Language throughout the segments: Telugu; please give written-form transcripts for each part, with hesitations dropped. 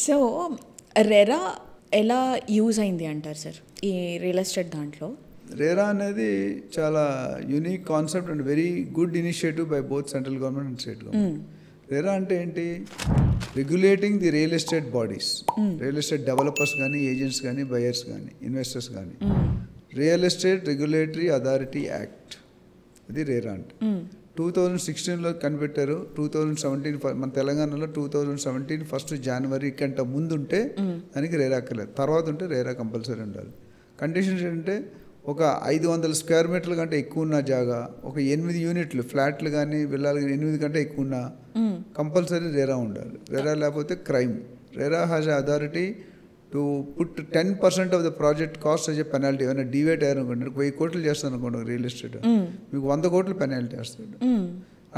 సో రెరా ఎలా యూజ్ అయింది అంటారు సార్ ఈ రియల్ ఎస్టేట్ దాంట్లో? రేరా అనేది చాలా unique concept and very good initiative by both central government and state government. RERA అంటే ఏంటి? Regulating the real estate bodies, real estate developers కానీ, ఏజెంట్స్ కానీ, బయర్స్ కానీ, ఇన్వెస్టర్స్ కానీ. Real estate regulatory authority act, అది రేరా అంటే. 2016లో కనిపెట్టారు. 2017 మన తెలంగాణలో 2017 1 జనవరి కంట ముందు ఉంటే దానికి రేరా అక్కర్లేదు, తర్వాత ఉంటే రేరా కంపల్సరీ ఉండాలి. కండిషన్స్ ఏంటంటే ఒక 500 స్క్వేర్ మీటర్ల కంటే ఎక్కువ ఉన్న జాగా, ఒక 8 యూనిట్లు ఫ్లాట్లు కానీ విల్లాలు కానీ 8 కంటే ఎక్కువ ఉన్నా కంపల్సరీ రేరా ఉండాలి. రేరా లేకపోతే crime. RERA has authority to put 10% of the project cost as a penalty. ఏమైనా డివేట్ అయ్యారనుకోండి, 1000 కోట్లు చేస్తాను అనుకోండి రియల్ ఎస్టేట్, మీకు 100 కోట్లు పెనాల్టీ వేస్తాడు.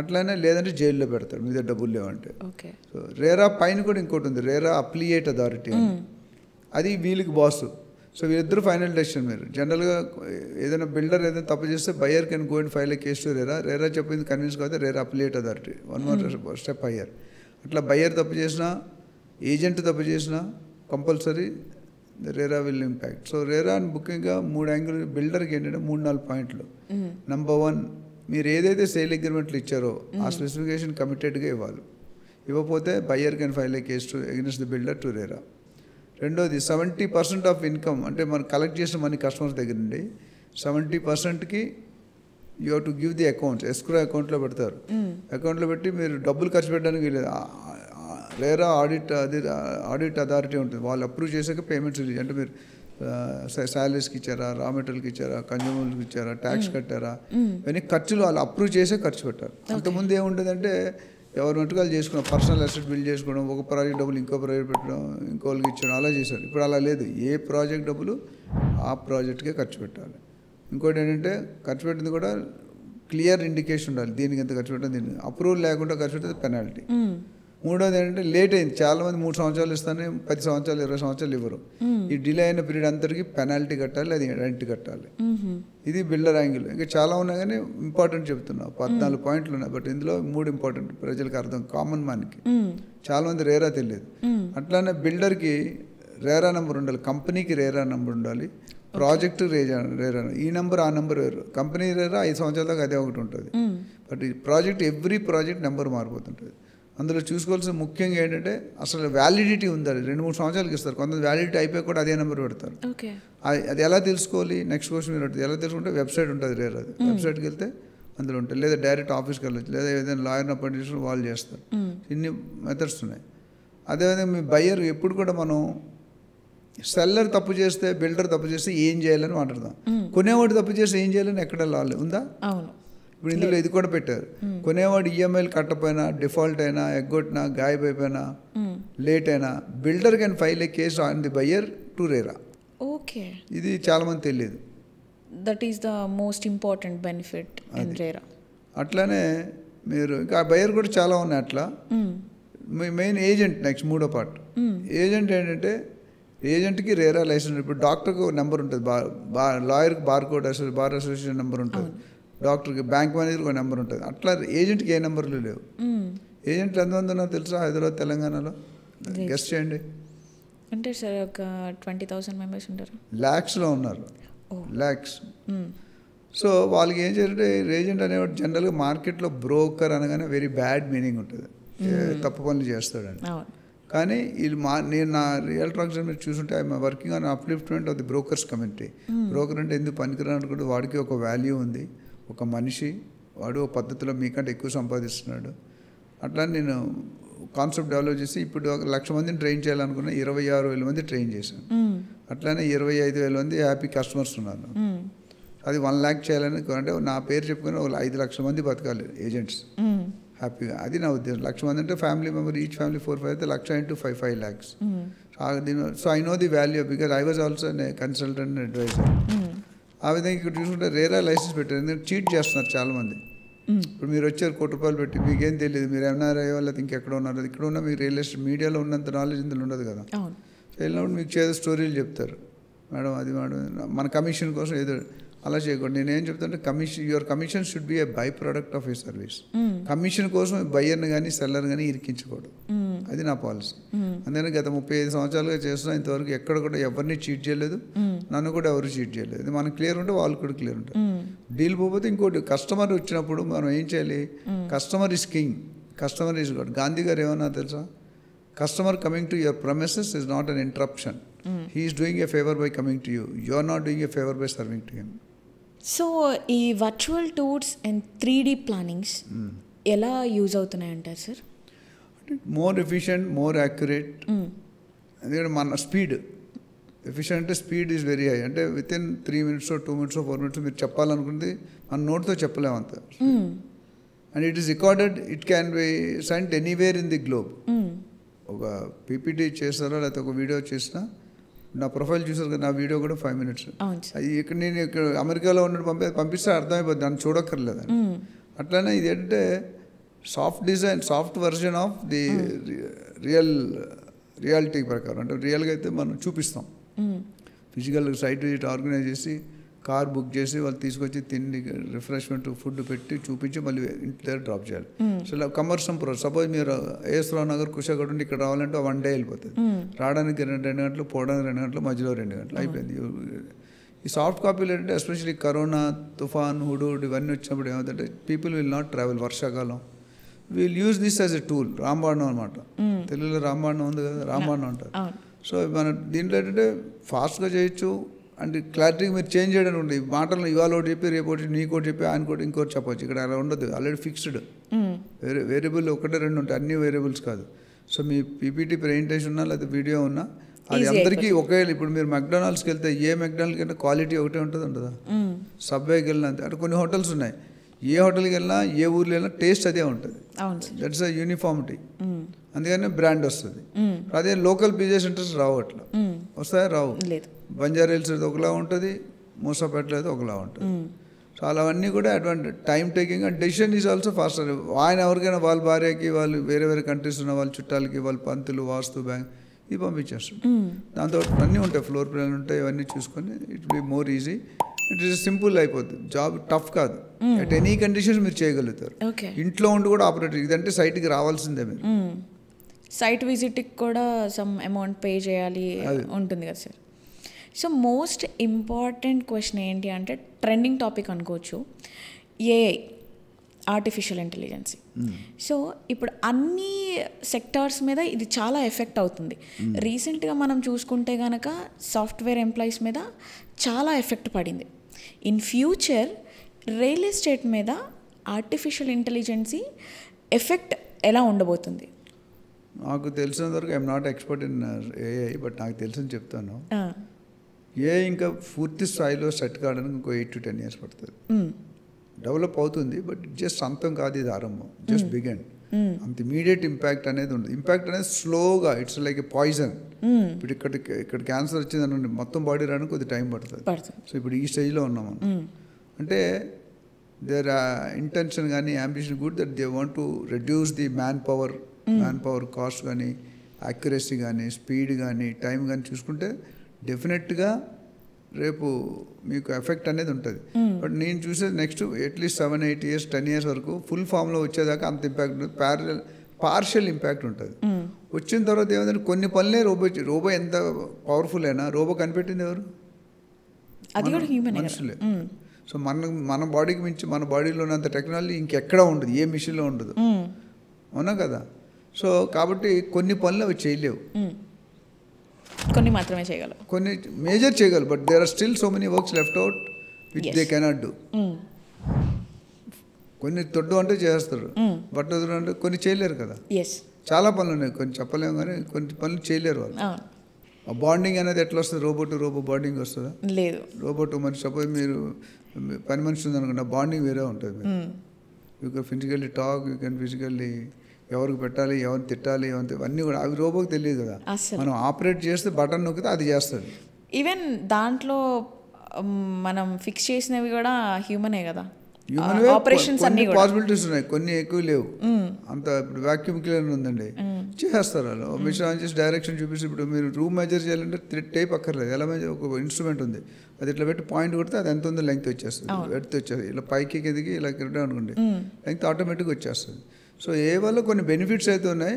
అట్లానే లేదంటే జైల్లో పెడతాడు మీ దగ్గర డబ్బులు లేవంటే. సో రేరా పైన కూడా ఇంకోటి ఉంది, రేరా అప్లియేట్ అథారిటీ అని, అది వీళ్ళకి బాస్. సో వీళ్ళిద్దరు ఫైనల్ డెసిషన్. మీరు జనరల్గా ఏదైనా బిల్డర్ ఏదైనా తప్పు చేస్తే buyer can go and file A case to RERA. RERA చెప్పింది కన్విన్స్ కాకపోతే RERA appellate authority, 1 more step higher. అట్లా బయర్ తప్పు చేసినా, ఏజెంట్ తప్పు చేసినా compulsory RERA will impact. So RERA ముఖ్యంగా 3 యాంగిల్. బిల్డర్కి ఏంటంటే 3-4 పాయింట్లు. నెంబర్ 1, మీరు ఏదైతే సేల్ అగ్రిమెంట్లు ఇచ్చారో ఆ స్పెసిఫికేషన్ కమిటెడ్గా ఇవ్వాలి. ఇవ్వకపోతే buyer can file A case to against the builder to RERA. రెండోది 70% ఆఫ్ ఇన్కమ్, అంటే మనం కలెక్ట్ చేసిన మనీ కస్టమర్స్ దగ్గర నుండి 70%కి you have to give the accounts. Escrow అకౌంట్లో పెడతారు. అకౌంట్లో పెట్టి మీరు డబ్బులు ఖర్చు పెట్టడానికి వీలేదు. రేరా ఆడిట్ అథారిటీ ఉంటుంది, వాళ్ళు అప్రూవ్ చేసాక పేమెంట్స్ రిలీజ్. అంటే మీరు శాలరీస్కి ఇచ్చారా, రా మెటీరియల్కి ఇచ్చారా, కన్జ్యూమర్కి ఇచ్చారా, ట్యాక్స్ కట్టారా, ఇవన్నీ ఖర్చులు వాళ్ళు అప్రూవ్ చేసే ఖర్చు పెట్టారు. అంతకుముందు ఏముంటుందంటే ఎవరి మట్టుకాలు చేసుకున్నాం, పర్సనల్ అసెట్ బిల్డ్ చేసుకోవడం, ఒక ప్రాజెక్ట్ డబ్బులు ఇంకో ప్రాజెక్ట్ పెట్టడం, ఇంకోళ్ళకి ఇచ్చడం, అలా చేశారు. ఇప్పుడు అలా లేదు. ఏ ప్రాజెక్ట్ డబ్బులు ఆ ప్రాజెక్ట్కే ఖర్చు పెట్టాలి. ఇంకోటి ఏంటంటే ఖర్చు పెట్టింది కూడా క్లియర్ ఇండికేషన్ ఉండాలి, దీనికి ఎంత ఖర్చు పెట్టాలి, దీనికి అప్రూవల్ లేకుండా ఖర్చు పెట్టేది పెనాల్టీ. మూడోది ఏంటంటే లేట్ అయింది, చాలామంది 3 సంవత్సరాలు ఇస్తానే 10 సంవత్సరాలు 20 సంవత్సరాలు ఇవ్వరు. ఈ డిలే అయిన పీరియడ్ అంతటికి పెనాల్టీ కట్టాలి, అది రెంట్ కట్టాలి. ఇది బిల్డర్ యాంగిల్. ఇంకా చాలా ఉన్నాయి కానీ ఇంపార్టెంట్ చెప్తున్నా, 14 పాయింట్లు ఉన్నాయి. బట్ ఇందులో 3 ఇంపార్టెంట్, ప్రజలకు అర్థం, కామన్ మ్యాన్కి. చాలామంది రేరా తెలియదు. అట్లానే బిల్డర్కి రేరా నెంబర్ ఉండాలి, కంపెనీకి రేరా నెంబర్ ఉండాలి, ప్రాజెక్టు రేరా. ఈ నెంబర్ ఆ నెంబర్ వేరు. కంపెనీ రేరా 5 సంవత్సరాల దాకా అదే ఒకటి ఉంటుంది. బట్ ఈ ప్రాజెక్ట్ ఎవ్రీ ప్రాజెక్ట్ నెంబర్ మారిపోతుంటుంది. అందులో చూసుకోవాల్సిన ముఖ్యంగా ఏంటంటే అసలు వ్యాలిడిటీ ఉండాలి. 2-3 సంవత్సరాలకి ఇస్తారు, కొంతమంది వ్యాలిడిటీ అయిపోయి కూడా అదే నెంబర్ పెడతారు. అది ఎలా తెలుసుకోవాలి? నెక్స్ట్ క్వశ్చన్ మీరు ఎలా తెలుసుకుంటే వెబ్సైట్ ఉంటుంది రేరా. వెబ్సైట్కి వెళ్తే అందులో ఉంటుంది, లేదా డైరెక్ట్ ఆఫీస్కి వెళ్ళచ్చు, లేదా ఏదైనా లాయర్ని అపాయింట్ చేసి వాళ్ళు చేస్తారు. ఇన్ని మెథడ్స్ ఉన్నాయి. అదేవిధంగా మీ బయ్యర్ ఎప్పుడు కూడా మనం సెల్లర్ తప్పు చేస్తే, బిల్డర్ తప్పు చేస్తే ఏం చేయాలని మాట్లాడదాం. కొనేవాడు తప్పు చేస్తే ఏం చేయాలని ఎక్కడ లాలి ఉందా? ఇప్పుడు ఇందులో ఇది కూడా పెట్టారు, కొనేవాడు ఈఎంఐలు కట్టపోయినా, డిఫాల్ట్ అయినా, ఎగ్గొట్టినా, గాయపోయినా, లేట్ అయినా builder can file A case on the buyer to RERA. Okay, ఇది చాలా మంది తెలియదు. That is the most important benefit in RERA. అట్లానే మీరు ఇంకా బయ్యర్ కూడా చాలా ఉన్నాయి. అట్లా మెయిన్ ఏజెంట్ నెక్స్ట్ 3వ పార్ట్. ఏజెంట్ ఏంటంటే ఏజెంట్కి రేరా లైసెన్స్. ఇప్పుడు డాక్టర్కి నెంబర్ ఉంటుంది, లాయర్కి బార్ అసోసియేషన్ నెంబర్ ఉంటుంది, డాక్టర్కి బ్యాంక్ మేనేజర్కి ఒక నెంబర్ ఉంటుంది. అట్లా ఏజెంట్కి ఏ నెంబర్లు లేవు. ఏజెంట్లు ఎంతమంది ఉన్నారో తెలుసా హైదరాబాద్, తెలంగాణలో? గెస్ట్ చేయండి. అంటే సార్ ఒక 20,000 మెంబర్స్ ఉంటారు, ల్యాక్స్లో ఉన్నారు, ల్యాక్స్. సో వాళ్ళకి ఏం చేయాలంటే ఏజెంట్ అనేవాడు జనరల్గా మార్కెట్లో బ్రోకర్ అనగానే వెరీ బ్యాడ్ మీనింగ్ ఉంటుంది, తప్పు పనులు చేస్తాడని. కానీ వీళ్ళు నేను నా రియల్ ట్రాన్సాక్షన్ మీరు చూసుంటే I'm working on upliftment of the brokers community. Broker అంటే ఎందుకు పనికిరాను కూడా, వాడికి ఒక వాల్యూ ఉంది, ఒక మనిషి, వాడు ఒక పద్ధతిలో మీకంటే ఎక్కువ సంపాదిస్తున్నాడు. అట్లా నేను కాన్సెప్ట్ డెవలప్ చేసి ఇప్పుడు 1,00,000 మందిని ట్రైన్ చేయాలనుకున్నా, 26,000 మంది ట్రైన్ చేశాను. అట్లానే 25,000 మంది హ్యాపీ కస్టమర్స్ ఉన్నారు. అది 1 lakh చేయాలని అంటే నా పేరు చెప్పుకొని 5 లక్షల మంది బతకాలి ఏజెంట్స్ హ్యాపీగా. అది నా ఉద్దేశం. 1,00,000 మంది అంటే ఫ్యామిలీ మెంబర్, ఈచ్ ఫ్యామిలీ 4-5 అయితే 1,00,000 into 5 lakhs. So I know the value because I was also consultant and advisor. ఆ విధంగా ఇక్కడ చూసుకుంటే రేరా లైసెన్స్ పెట్టారు, ఎందుకంటే చీట్ చేస్తున్నారు చాలామంది. ఇప్పుడు మీరు వచ్చారు ₹1,00,000 పెట్టి, మీకేం తెలియదు, మీరు ఎన్ఆర్ఐ వాళ్ళది ఇంకెక్కడ ఉన్నారు, ఇక్కడ ఉన్న మీకు రియల్ ఎస్టేట్ మీడియాలో ఉన్నంత నాలెడ్జ్ ఇందులో ఉండదు కదా. వెళ్ళినప్పుడు మీకు చేసే స్టోరీలు చెప్తారు, మేడం అది మేడం మన కమిషన్ కోసం ఏదో. అలా చేయకూడదు. నేనేం చెప్తానంటే your commission should be A by product of A service. Commission కోసం బయ్యర్ని కానీ సెల్లర్ కానీ ఇరికించకూడదు. అది నా పాలసీ. అందుకని గత 35 సంవత్సరాలుగా చేస్తున్నా, ఇంతవరకు ఎక్కడ కూడా ఎవరిని చీట్ చేయలేదు, నన్ను కూడా ఎవరు చీట్ చేయలేదు. ఇది మనకు క్లియర్ ఉంటే వాళ్ళు కూడా క్లియర్ ఉంటారు. డీల్ పోతే ఇంకోటి, కస్టమర్ వచ్చినప్పుడు మనం ఏం చేయాలి? Customer is king, customer is god. Gandhi గారు ఏమన్నా తెలుసా? Customer coming to your premises is not an interruption. He is doing a favour by coming to you. You are not doing a favour by serving to him. So ఈ virtual tours and 3D plannings ఎలా యూజ్ అవుతున్నాయి అంటారు sir? More efficient, more accurate. ఎందుకంటే మన స్పీడ్ ఎఫిషియంట్ అంటే స్పీడ్ ఈజ్ వెరీ హై. అంటే with in 3 minutes 2 minutes 4 minutes మీరు చెప్పాలనుకుంది మన నోట్తో చెప్పలేము అంత. And it is recorded, it can be sent anywhere in the globe. ఒక పీపీటీ చేస్తారో లేకపోతే ఒక వీడియో చేసినా, నా ప్రొఫైల్ చూసారు కదా, నా వీడియో కూడా 5 minutes. అది ఇక్కడ నేను ఇక్కడ అమెరికాలో ఉన్నట్టు పంపిస్తే అర్థమైపోద్ది, దాన్ని చూడక్కర్లేదు. అట్లానే ఇది ఏంటంటే soft design, soft version of the reality ప్రకారం. అంటే రియల్గా అయితే మనం చూపిస్తాం. ఫిజికల్ సైట్ విజిట్ ఆర్గనైజ్ చేసి, కార్ బుక్ చేసి వాళ్ళు తీసుకొచ్చి తిండి, రిఫ్రెష్మెంట్, ఫుడ్ పెట్టి చూపించి మళ్ళీ ఇంటి దగ్గర డ్రాప్ చేయాలి. సో ఇలా కమర్షియల్ ప్రోసెస్. సపోజ్ మీరు ఏఎస్రావు నగర్, కుషాగఢ్ ఉండి ఇక్కడ రావాలంటే 1 day వెళ్ళిపోతుంది. రావడానికి 2 గంటలు, పోవడానికి 2 గంటలు, మధ్యలో 2 గంటలు అయిపోయింది. ఈ సాఫ్ట్ కాపీలు ఏంటంటే ఎస్పెషల్లీ కరోనా, తుఫాన్, హుడూడ్ ఇవన్నీ వచ్చినప్పుడు ఏమవుతుందంటే పీపుల్ విల్ నాట్ ట్రావెల్. వర్షాకాలం will use this as a tool. రాంబాణం అనమాట. తెలుగులో రాంబాణం ఉంది కదా, రాంబాణం అంటారు. సో మన దీంట్లో ఏంటంటే ఫాస్ట్గా చేయొచ్చు. అండ్ క్లారిటీగా మీరు చేంజ్ చేయడానికి ఉంటుంది. మాటలు ఇవాళ ఒకటి చెప్పి, రేపు ఒకటి, నీకోటి చెప్పి, ఆయనకోటి ఇంకోటి చెప్పొచ్చు. ఇక్కడ అలా ఉండదు, ఆల్రెడీ ఫిక్స్డ్. వేరియబుల్ 1-2 ఉంటాయి, అన్ని వేరియబుల్స్ కాదు. సో మీ పీపీటీ ప్రెజెంటేషన్ ఉన్నా లేదా వీడియో ఉన్నా అది అందరికీ ఒకే. ఇప్పుడు మీరు మెక్డొనాల్డ్స్కి వెళ్తే ఏ మెక్డొనాల్డ్కి వెళ్ళినా క్వాలిటీ ఒకటే ఉంటుంది, ఉంటుందా? సబ్వేకి వెళ్ళినా అంతే. అంటే కొన్ని హోటల్స్ ఉన్నాయి, ఏ హోటల్కి వెళ్ళినా ఏ ఊర్లో వెళ్ళినా టేస్ట్ అదే ఉంటుంది. That's a uniformity. అందుకని బ్రాండ్ వస్తుంది. అదే లోకల్ పిజ్జా సెంటర్స్ రావు, అట్లా వస్తాయా? రావు. బంజారా హిల్స్ ఒకలా ఉంటుంది, మూసాపేటలో అయితే ఒకలా ఉంటుంది. సో అలావన్నీ కూడా advantage. Time taking and decision is also faster. ఆయన ఎవరికైనా వాళ్ళ భార్యకి, వాళ్ళు వేరే వేరే కంట్రీస్ ఉన్న వాళ్ళ చుట్టాలకి, వాళ్ళ పంతులు, వాస్తు, బ్యాంక్ ఇది పంపించేస్తాడు. దాంతో అన్నీ ఉంటాయి, ఫ్లోర్ ప్లాన్ ఉంటాయి, ఇవన్నీ చూసుకొని it be more easy. It is simple అయిపోతుంది. జాబ్ టఫ్ కాదు. అట్ ఎనీ కండిషన్స్ మీరు చేయగలుగుతారు. ఇంట్లో ఉండి కూడా ఆపరేట్. ఇదంటే సైట్కి రావాల్సిందే. మీరు సైట్ విజిట్కి కూడా సమ్ అమౌంట్ పే చేయాలి ఉంటుంది కదా sir. So most important question ఏంటి అంటే, ట్రెండింగ్ టాపిక్ అనుకోవచ్చు, ఏఐ, ఆర్టిఫిషియల్ ఇంటెలిజెన్స్. సో ఇప్పుడు అన్ని సెక్టార్స్ మీద ఇది చాలా ఎఫెక్ట్ అవుతుంది. రీసెంట్గా మనం చూసుకుంటే కనుక సాఫ్ట్వేర్ ఎంప్లాయీస్ మీద చాలా ఎఫెక్ట్ పడింది. ఇన్ ఫ్యూచర్ రియల్ ఎస్టేట్ మీద ఆర్టిఫిషియల్ ఇంటెలిజెన్సీ ఎఫెక్ట్ ఎలా ఉండబోతుంది? నాకు తెలిసినంత వరకు I'm not expert in AI, but నాకు తెలిసింది చెప్తాను. ఏఐ ఇంకా పూర్తి స్థాయిలో సెట్ కావడానికి ఇంకో 8 to 10 years పడుతుంది. డెవలప్ అవుతుంది, బట్ జస్ట్ అంతం కాదు, ఇది ఆరంభం, జస్ట్ బిగిన్. అంత ఇమీడియట్ ఇంపాక్ట్ అనేది ఉండదు. ఇంపాక్ట్ అనేది స్లోగా, ఇట్స్ లైక్ ఎ పాయిజన్. ఇప్పుడు ఇక్కడ క్యాన్సర్ వచ్చిందని మొత్తం బాడీ రావడానికి కొద్ది టైం పడుతుంది. సో ఇప్పుడు ఈ స్టేజ్లో ఉన్నాం మనం. అంటే దేర్ ఇంటెన్షన్ కానీ ambition good, that they want to reduce the man power cost కానీ, యాక్యురసీ కానీ, స్పీడ్ కానీ, టైం కానీ చూసుకుంటే డెఫినెట్గా రేపు మీకు ఎఫెక్ట్ అనేది ఉంటుంది. బట్ నేను చూసేది నెక్స్ట్ అట్లీస్ట్ 7-8 years 10 years వరకు ఫుల్ ఫామ్లో వచ్చేదాకా అంత ఇంపాక్ట్ ఉంటుంది. పార్షియల్ ఇంపాక్ట్ ఉంటుంది. వచ్చిన తర్వాత ఏమంటే కొన్ని పనులే రోబో ఎంత పవర్ఫుల్ అయినా రోబో కనిపెట్టింది ఎవరు? మనుషులే. సో మన బాడీకి మించి, మన బాడీలో ఉన్నంత టెక్నాలజీ ఇంకెక్కడ ఉండదు, ఏ మిషన్లో ఉండదు, అవునా కదా? సో కాబట్టి కొన్ని పనులు అవి చేయలేవు, కొన్ని మాత్రమే చేయగలరు, కొన్ని మేజర్ చేయగలరు. But there are still so many works left out which they cannot do. కొన్ని తొడ్డు అంటే చేస్తారు, బట్ అంటే కొన్ని చేయలేరు కదా. చాలా పనులు ఉన్నాయి, కొన్ని చెప్పలేము, కానీ కొన్ని పనులు చేయలేరు వాళ్ళు. ఆ బాండింగ్ అనేది ఎట్లా వస్తుంది? రోబో బాండింగ్ వస్తుందా? లేదు. రోబోట్ మనిషి, సపోజ్ మీరు పని మనిషి ఉందనుకుంటే బాండింగ్ వేరే ఉంటుంది. You can physically talk, you can physically ఎవరికి పెట్టాలి, ఎవరిని తిట్టాలి, అన్నీ కూడా అవి రోబోకి తెలియదు కదా. మనం ఆపరేట్ చేస్తే బటన్ నొక్కితే అది చేస్తుంది. ఈవెన్ దాంట్లో మనం ఫిక్స్ చేసినవి కూడా హ్యూమనే కదా. ఆపరేషన్స్ అన్ని పాసిబిలిటీస్ ఉన్నాయి, కొన్ని ఎక్కువ లేవు. అంత ఇప్పుడు వాక్యూమ్ క్లీనర్ ఉందండి, చేస్తారు వాళ్ళు. మిషన్ ఆన్ చేసి డైరెక్షన్ చూపిస్తే, ఇప్పుడు మీరు రూమ్ మెజర్ చేయాలంటే టేప్ అక్కర్లేదు. ఎలా మెజర్? ఒక ఇన్స్ట్రుమెంట్ ఉంది, అది ఇట్లా పెట్టి పాయింట్ కొడితే అది ఎంత ఉందో లెంగ్త్ వచ్చేస్తుంది, ఎడ్త్ వచ్చేది. ఇలా పైకి ఎదిగి ఇలా కిరటం అనుకోండి, లెంగ్త్ ఆటోమేటిక్గా వచ్చేస్తుంది. సో ఏ వల్ల కొన్ని బెనిఫిట్స్ అయితే ఉన్నాయి,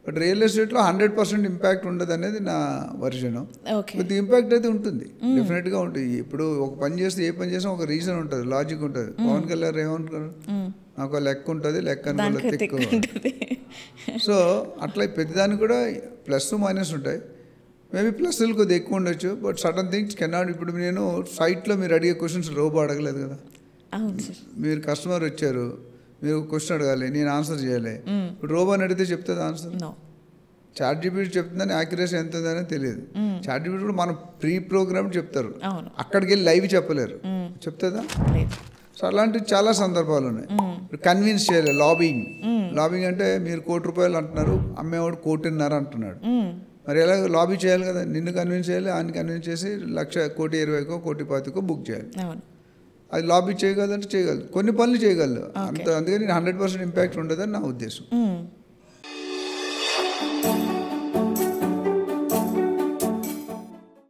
బట్ రియల్ ఎస్టేట్లో 100% ఇంపాక్ట్ ఉండదు అనేది నా వర్జను. ఓకే. కొద్ది ఇంపాక్ట్ అయితే ఉంటుంది, డెఫినెట్గా ఉంటుంది. ఇప్పుడు ఒక పని చేస్తే ఏ పని చేసినా ఒక రీజన్ ఉంటుంది, లాజిక్ ఉంటుంది. పవన్ కళ్యాణ్ ఏమనుకున్నారు, నాకు ఒక లెక్క ఉంటుంది, లెక్క అనుకోలేదు తిక్కు. సో అట్లా ప్రతిదానికి కూడా ప్లస్ మైనస్ ఉంటాయి. మేబీ ప్లస్లు కొద్దిగా ఎక్కువ ఉండొచ్చు, బట్ సడన్ థింగ్స్ కెనాట్. ఇప్పుడు నేను సైట్లో మీరు అడిగే క్వశ్చన్స్ రోబో అడగలేదు కదా. అవును సార్. మీరు కస్టమర్ వచ్చారు, మీరు క్వశ్చన్ అడగాలి, నేను ఆన్సర్ చేయాలి. ఇప్పుడు రోబోని అడిగితే చెప్తుంది ఆన్సర్. చాట్ జీపీటీ చెప్తుందని యాక్యురసీ ఎంత ఉందని తెలియదు. చాట్ జీపీటీ కూడా మనం ప్రీ ప్రోగ్రామ్ చెప్తారు, అక్కడికి వెళ్ళి లైవ్ చెప్పలేరు, చెప్తుందా? సో అలాంటి చాలా సందర్భాలు ఉన్నాయి. ఇప్పుడు కన్విన్స్ చేయాలి, లాబింగ్ అంటే మీరు ₹1,00,00,000 అంటున్నారు, అమ్మేవాడు 1,50,00,000 అంటున్నాడు. మరి ఎలా లాబీ చేయాలి కదా, నిన్ను కన్విన్స్ చేయాలి, ఆయన కన్విన్స్ చేసి 1,20,000కో 1,25,000కో బుక్ చేయాలి. అది లాబీ చేయగలంటే చేయగలదు, కొన్ని పనులు చేయగలదు అంత. అందుకని 100% ఇంపాక్ట్ ఉండదని నా ఉద్దేశం.